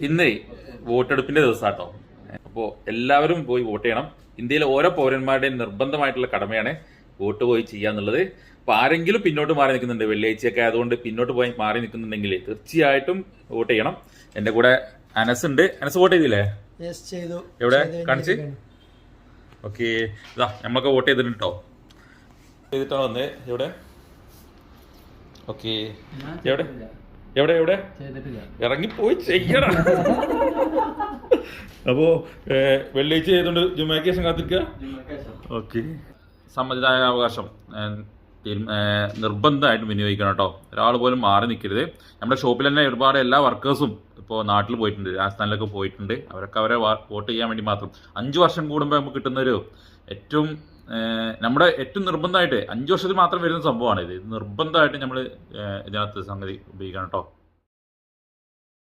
ഇന്നേ വോട്ടെടുപ്പിന്റെ ദിവസമാട്ടോ. അപ്പോൾ എല്ലാവരും പോയി വോട്ട് ചെയ്യണം. ഇന്ത്യയിലെ ഓരോ പൗരന്മാരുടെയും നിർബന്ധമായിട്ടുള്ള കടമയാണ് വോട്ട് പോയി ചെയ്യാന്നുള്ളത്. അപ്പൊ ആരെങ്കിലും പിന്നോട്ട് മാറി നിൽക്കുന്നുണ്ട്, വെള്ളിയാഴ്ചയൊക്കെ ആയതുകൊണ്ട് പിന്നോട്ട് പോയി മാറി നിൽക്കുന്നുണ്ടെങ്കിൽ തീർച്ചയായിട്ടും വോട്ട് ചെയ്യണം. എന്റെ കൂടെ അനസ് ഉണ്ട്. അനസ് വോട്ട് ചെയ്തില്ലേ? എവിടെ കാണിച്ച്? ഓക്കെ, ഇതാ നമ്മളൊക്കെ വോട്ട് ചെയ്തിട്ടുണ്ട് കേട്ടോ. ചെയ്തിട്ടാണ് വന്നേ. എവിടെ? ഓക്കെ, എവിടെ എവിടെ എവിടെ ഇറങ്ങിപ്പോയി ചെയ്യണം. അപ്പോ വെള്ളിയാഴ്ച ചെയ്തുകൊണ്ട് ജുമാക്ക് ശേഷം കാത്തിരിക്കുക. ഓക്കെ, സമ്മതിദായ അവകാശം നിർബന്ധമായിട്ടും വിനിയോഗിക്കണം കേട്ടോ. ഒരാൾ പോലും മാറി നിൽക്കരുത്. നമ്മുടെ ഷോപ്പിൽ തന്നെ ഒരുപാട് എല്ലാ വർക്കേഴ്സും ഇപ്പോൾ നാട്ടിൽ പോയിട്ടുണ്ട്, രാജസ്ഥാനിലൊക്കെ പോയിട്ടുണ്ട്. അവരൊക്കെ അവരെ വോട്ട് ചെയ്യാൻ വേണ്ടി മാത്രം 5 വർഷം കൂടുമ്പോൾ നമുക്ക് കിട്ടുന്നൊരു ഏറ്റവും നമ്മുടെ ഏറ്റവും നിർബന്ധമായിട്ട് 5 വർഷത്തിൽ മാത്രം വരുന്ന സംഭവമാണ് ഇത്. നിർബന്ധമായിട്ട് നമ്മൾ ഇതിനകത്ത് സംഗതി ഉപയോഗിക്കണം കേട്ടോ.